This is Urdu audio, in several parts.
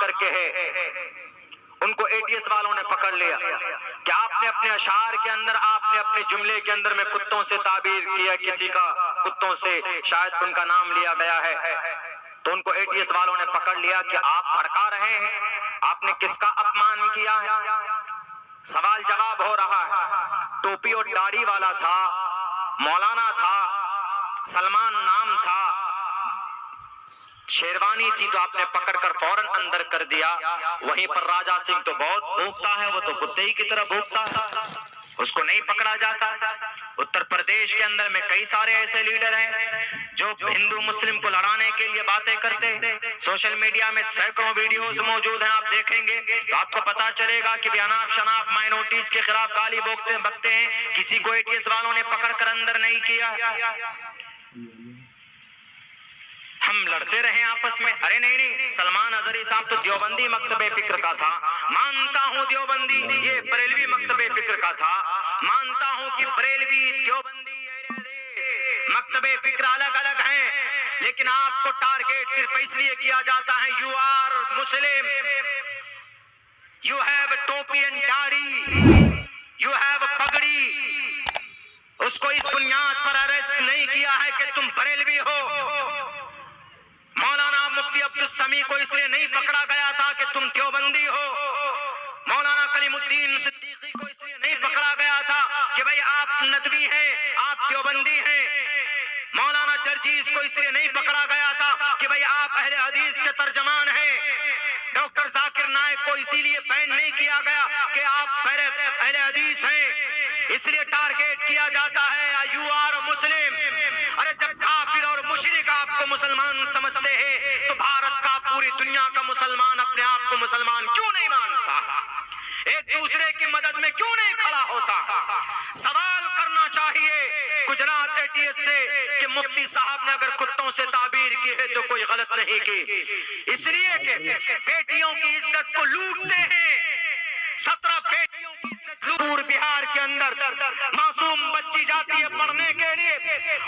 کر کے ہے، ان کو ATS والوں نے پکڑ لیا کہ آپ نے اپنے اشعار کے اندر، آپ نے اپنے جملے کے اندر میں کتوں سے تعبیر کیا، کسی کا کتوں سے شاید ان کا نام لیا گیا ہے، تو ان کو ATS والوں نے پکڑ لیا کہ آپ بھڑکا رہے ہیں، آپ نے کس کا اپمان کیا ہے؟ سوال جواب ہو رہا ہے۔ ٹوپی اور داڑھی والا تھا، مولانا تھا، سلمان نام تھا، شیروانی تھی، تو آپ نے پکڑ کر فوراً اندر کر دیا۔ وہیں پر راجہ سنگھ تو بہت بھوکتا ہے، وہ تو کتے ہی کی طرح بھوکتا ہے، اس کو نہیں پکڑا جاتا۔ اتر پردیش کے اندر میں کئی سارے ایسے لیڈر ہیں جو ہندو مسلم کو لڑانے کے لیے باتیں کرتے ہیں۔ سوشل میڈیا میں سینکڑوں ویڈیوز موجود ہیں، آپ دیکھیں گے تو آپ کو پتا چلے گا کہ اناپ شناپ مائنورٹیز کے خلاف گالی بکتے ہیں، کسی کو ATS والوں نے پکڑ کر اندر نہیں کیا۔ ہم لڑتے رہے آپس میں، ارے نہیں، سلمان اظہری صاحب تو دیوبندی مکتب فکر کا تھا، مانتا ہوں دیوبندی یہ بریلوی مکتب فکر کا تھا، مانتا ہوں کہ بریلوی دیوبندی مکتب فکر الگ الگ ہیں، لیکن آپ کو ٹارگیٹ صرف اس لیے کیا جاتا ہے، you are Muslim, you have ٹوپی اینڈ داڑھی، یو ہیو پگڑی، اس کو اس بنیاد پر اریسٹ نہیں کیا ہے کہ تم بریلوی ہو۔ مولانا مفتی عبدالسمیع کو اس لیے نہیں پکڑا گیا تھا کہ تم دیوبندی ہو، مولانا کلیم الدین صدیقی کو اس لیے نہیں پکڑا گیا تھا کہ بھئی آپ ندوی ہیں، آپ دیوبندی ہیں، مولانا جرجیز کو اس لیے نہیں پکڑا گیا تھا کہ بھئی آپ اہل حدیث کے ترجمان ہیں، ڈاکٹر ذاکر نائک کو اسی لیے بین نہیں کیا گیا کہ آپ اہل حدیث ہیں، اس لیے ٹارگیٹ کیا جاتا ہے یو آر مسلم۔ ارے جب کافر اور مشرک آپ کو مسلمان سمجھتے ہیں تو بھارت کا، پوری دنیا کا مسلمان اپنے آپ کو مسلمان کیوں نہیں مانتا؟ ایک دوسرے کی مدد میں کیوں نہیں کھڑا ہوتا؟ سوال کرنا چاہیے گجرات ATS سے کہ مفتی صاحب نے اگر کتوں سے تعبیر کی ہے تو کوئی غلط نہیں کی، اس لیے کہ بیٹیوں کی عزت کو لوٹتے ہیں۔ 17 بیٹیوں کی عزت دور بہار کے اندر معصوم بچی جاتی ہے پڑھنے کے لیے،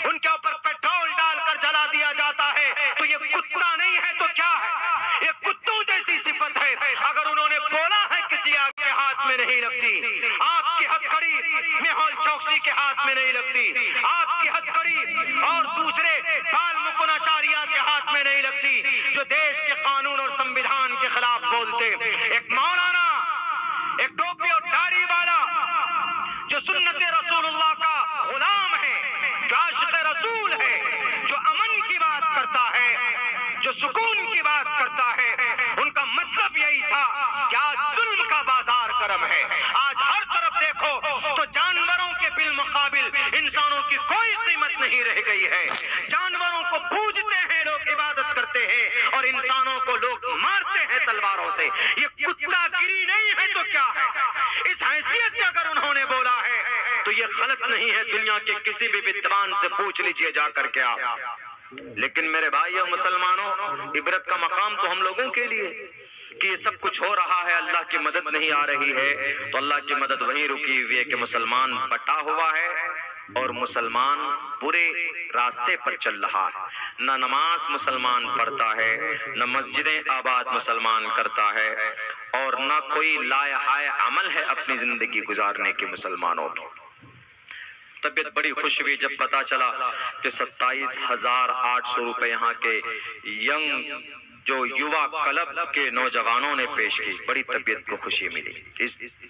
ان کے اوپر پیٹرول ڈال کر جلا دیا جاتا ہے، تو یہ کتا نہیں ہے تو کیا ہے؟ یہ کتوں جیسی صفت ہے۔ اگر انہوں نے بولا ہے کسی آپ کے ہاتھ میں نہیں لگتی، آپ کی ہتھکڑی میہول چوکسی کے ہاتھ میں نہیں لگتی، آپ کی ہتھکڑی اور دوسرے بال مکناچاریہ کے ہاتھ میں نہیں لگتی جو دیش کے قانون اور سنویدھان کے خلاف بولتے۔ ایک مولانا، ایک ٹوپی اور داڑھی والا جو سنت رسول اللہ کا غلام ہے، جو عاشق رسول ہے، جو امن کی بات کرتا ہے، جو سکون کی بات کرتا ہے، ان کا مطلب یہی تھا کہ آج ظلم کا بازار گرم ہے، آج ہر طرف دیکھو تو جانوروں کے بالمقابل انسانوں کی کوئی قیمت نہیں رہ گئی ہے، جانوروں کو پوجتے ہیں لوگ، عبادت کرتے ہیں، اور انسانوں کو لوگ مارتے ہیں تلواروں سے۔ یہ کتا گری نہیں ہے تو کیا ہے؟ اس حیثیت سے اگر انہوں نے بولا ہے تو یہ غلط نہیں ہے، دنیا کے کسی بھی ودوان سے پوچھ لیجئے جا کر کے آپ۔ لیکن میرے بھائیو مسلمانوں، عبرت کا مقام تو ہم لوگوں کے لیے کہ یہ سب کچھ ہو رہا ہے، اللہ کی مدد نہیں آ رہی ہے، تو اللہ کی مدد وہیں رکی ہوئی ہے کہ مسلمان بٹا ہوا ہے اور مسلمان برے راستے پر چل رہا ہے، نہ نماز مسلمان پڑھتا ہے، نہ مسجدیں آباد مسلمان کرتا ہے، اور نہ کوئی لائحہ عمل ہے اپنی زندگی گزارنے کی مسلمانوں کی۔ طبیعت بڑی خوش ہوئی جب پتا چلا کہ 27,800 روپے یہاں کے ینگ جو یووا کلب کے نوجوانوں نے پیش کی، بڑی طبیعت کو خوشی ملی۔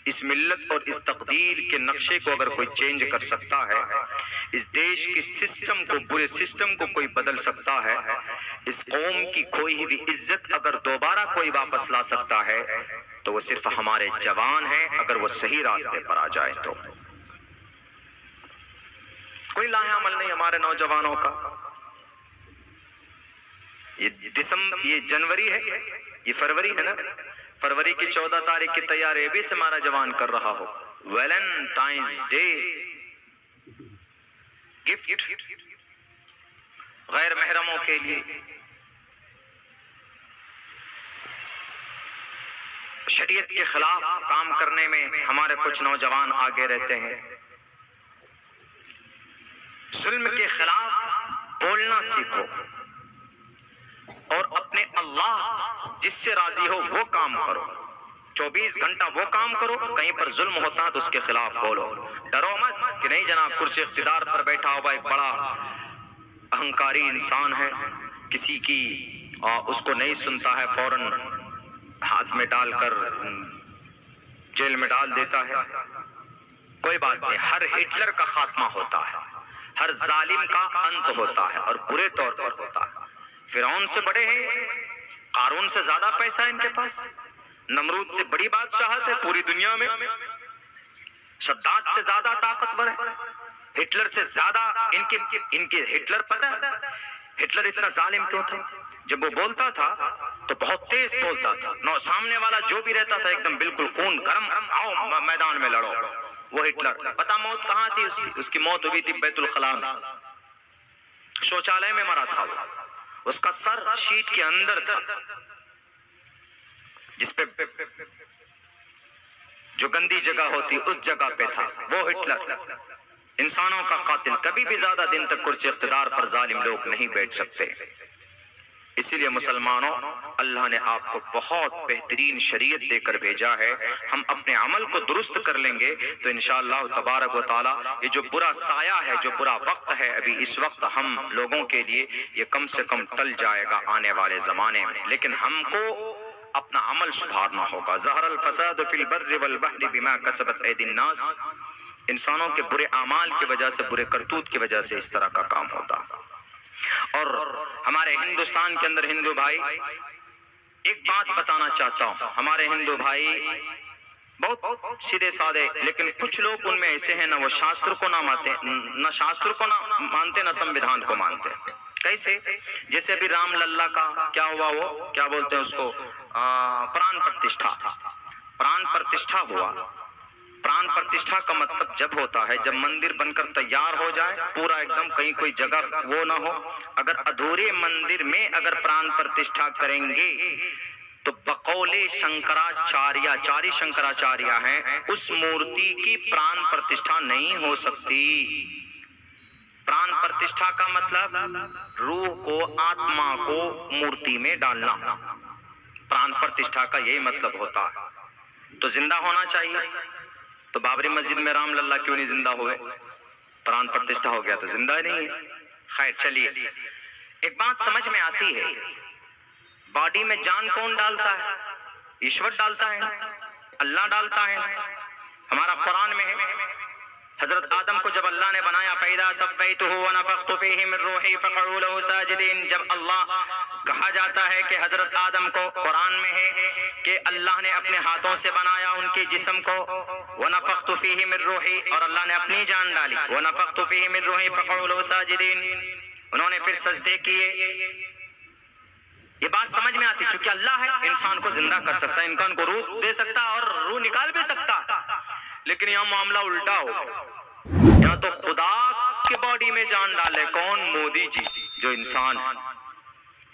اس ملت اور اس تقدیر کے نقشے کو اگر کوئی چینج کر سکتا ہے، اس دیش کی سسٹم کو، برے سسٹم کو کوئی بدل سکتا ہے، اس قوم کی کھوئی ہوئی عزت اگر دوبارہ کوئی واپس لا سکتا ہے تو وہ صرف ہمارے جوان ہیں، اگر وہ صحیح راستے پر آ جائے تو۔ کوئی لایا عمل نہیں ہمارے نوجوانوں کا۔ یہ جنوری ہے، یہ فروری ہے نا، فروری کی 14 تاریخ کی تیاری بھی سے ہمارا جوان کر رہا ہو۔ ویلنٹائنز ڈے گفٹ غیر محرموں کے لیے، شریعت کے خلاف کام کرنے میں ہمارے کچھ نوجوان آگے رہتے ہیں۔ ظلم کے خلاف بولنا سیکھو اور اپنے اللہ جس سے راضی ہو وہ کام کرو. 24 گھنٹہ وہ کام کرو. کہیں پر ظلم ہوتا تو اس کے خلاف بولو. ڈرو مت کہ نہیں جناب کرسی اقتدار پر بیٹھا ہوا ایک بڑا اہنکاری انسان ہے, کسی کی اس کو نہیں سنتا ہے فوراً ہاتھ میں ڈال کر جیل میں ڈال دیتا ہے. کوئی بات نہیں, ہر ہٹلر کا خاتمہ ہوتا ہے, ہر ظالم کا انت ہوتا ہے اور برے طور پر ہوتا ہے. فرعون سے بڑے ہیں, قارون سے زیادہ پیسہ ہے ان کے پاس, نمرود سے بڑی بادشاہت ہے پوری دنیا میں, شداد سے زیادہ طاقتور ہے, ہٹلر سے زیادہ ان کے ہٹلر پتہ ہے ہٹلر اتنا ظالم کیوں تھا؟ جب وہ بولتا تھا تو بہت تیز بولتا تھا, نو سامنے والا جو بھی رہتا تھا ایک دم بالکل خون گرم, آؤ میدان میں لڑو. وہ ہٹلر پتہ موت کہاں تھی اس کی موت ہوئی تھی بیت الخلاء میں, شوچالے میں مرا تھا وہ, اس کا سر شیٹ کے اندر تھا جس پہ جو گندی جگہ ہوتی اس جگہ پہ تھا. وہ ہٹلر انسانوں کا قاتل. کبھی بھی زیادہ دن تک کرسی اقتدار پر ظالم لوگ نہیں بیٹھ سکتے. اسی لیے مسلمانوں, اللہ نے آپ کو بہت بہترین شریعت دے کر بھیجا ہے. ہم اپنے عمل کو درست کر لیں گے تو انشاءاللہ تبارک و تعالی یہ جو برا سایہ ہے, جو برا وقت ہے ابھی اس وقت ہم لوگوں کے لیے, یہ کم سے کم ٹل جائے گا آنے والے زمانے میں. لیکن ہم کو اپنا عمل سدھارنا ہوگا. ظہر الفساد فی البر والبحر بما کسبت ایدی الناس. انسانوں کے برے اعمال کی وجہ سے, برے کرتوت کی وجہ سے اس طرح کا کام ہوتا. اور ہمارے ہندوستان کے اندر ہندو بھائی, ایک بات بتانا چاہتا ہوں, ہمارے ہندو بھائی بہت سیدھے سادے, لیکن کچھ لوگ ان میں ایسے ہیں نہ وہ شاستر کو نہ مانتے, نہ شاستر کو نہ مانتے, نہ سمویدھان کو مانتے. کیسے؟ جیسے ابھی رام للا کا کیا ہوا, وہ کیا بولتے ہیں اس کو, پران پرتشٹھا. پران پرتشٹھا ہوا. پران پرتشٹھا کا مطلب جب ہوتا ہے جب مندر بن کر تیار ہو جائے پورا ایک دم, کہیں کوئی جگہ وہ نہ ہو. اگر ادھورے مندر میں اگر پران پرتشٹھا کریں گے تو بقول شنکراچاریہ, چاری شنکراچاریہ ہیں, اس مورتی کی پران پرتشٹھا نہیں ہو سکتی. پران پرتشٹھا کا مطلب روح کو, آتما کو مورتی میں ڈالنا. پران پرتشٹھا کا یہی مطلب ہوتا ہے. تو زندہ ہونا چاہیے. تو بابری مسجد میں رام للا کیوں نہیں زندہ ہوئے؟ پران پرتشٹھا ہو گیا تو زندہ ہی نہیں ہے. خیر چلیے, ایک بات سمجھ میں آتی ہے, باڈی میں جان کون ڈالتا ہے؟ ایشور ڈالتا ہے, اللہ ڈالتا ہے. ہمارا قرآن میں ہے, حضرت آدم کو جب اللہ نے بنایا, فَإِذَا سَوَّيْتُهُ وَنَفَخْتُ فِيهِ مِن رُوحِي فَقَعُوا لَهُ سَاجِدِينَ. جب اللہ کہا جاتا ہے کہ حضرت آدم کو, قرآن میں ہے کہ اللہ نے اپنے ہاتھوں سے بنایا ان کے جسم کو, وَنَفَخْتُ فِيهِ مِن رُوحِي, اور اللہ نے اپنی جان ڈالی, وَنَفَخْتُ فِيهِ مِن رُوحِي فَقَعُوا لَهُ سَاجِدِينَ. انہوں نے پھر سجدے کیے. یہ بات سمجھ میں آتی, چونکہ اللہ ہے انسان کو زندہ کر سکتا ہے, انسان کو روح دے سکتا اور روح نکال بھی سکتا. لیکن یہاں معاملہ الٹا ہو, یہاں تو خدا کے باڈی میں جان ڈالے. کون؟ مودی جی, جو انسان ہے.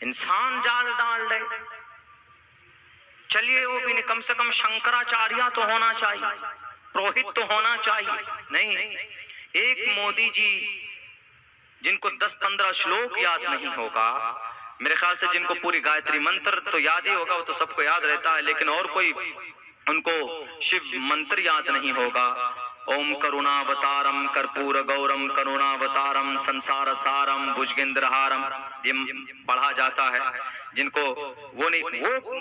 انسان جان ڈال دے. چلیے وہ بھی نہیں, کم سے کم شنکراچاریہ تو ہونا چاہیے, پروہت تو ہونا چاہیے. نہیں, ایک مودی جی جن کو 10-15 شلوک یاد نہیں ہوگا, میرے خیال سے جن کو پوری گایتری منتر تو یاد ہی ہوگا, وہ تو سب کو یاد رہتا ہے, لیکن اور کوئی ان کو شیو منتر یاد نہیں ہوگا. اوم کروناوتارم کرپور گورم کروناوتارم سنسار سارم بھجگندرہارم, یہ پڑھا جاتا ہے. جن کو وہ نہیں, وہ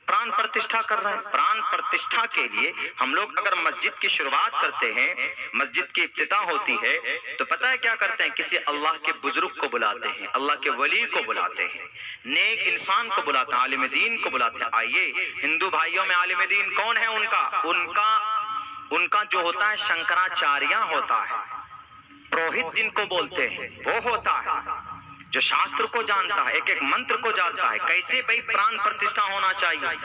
پران پرتشٹھا کر رہے ہیں. پران پرتشٹھا کے لیے ہم لوگ اگر مسجد کی شروعات کرتے ہیں, مسجد کی افتتاح ہوتی ہے, تو پتہ ہے کیا کرتے ہیں؟ کسی اللہ کے بزرگ کو بلاتے ہیں, اللہ کے ولی کو بلاتے ہیں, نیک انسان کو بلاتے ہیں, عالم دین کو بلاتے ہیں. آئیے ہندو بھائیوں میں عالم دین کون ہے؟ ان کا جو ہوتا ہے شنکراچاریہ ہوتا ہے. پروہت جن کو بولتے ہیں وہ ہوتا ہے, جو شاستر کو جانتا ہے, ایک ایک منتر کو جانتا ہے. کیسے بھائی پران پرتشٹھا ہونا چاہیے؟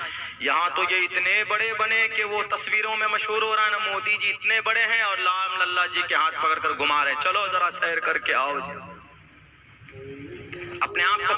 یہاں تو یہ اتنے بڑے بنے کہ وہ تصویروں میں مشہور ہو رہا ہے نا, مودی جی اتنے بڑے ہیں اور رام للا جی کے ہاتھ پکڑ کر گھما رہے, چلو ذرا سیر کر کے آؤ جی. اپنے آپ کو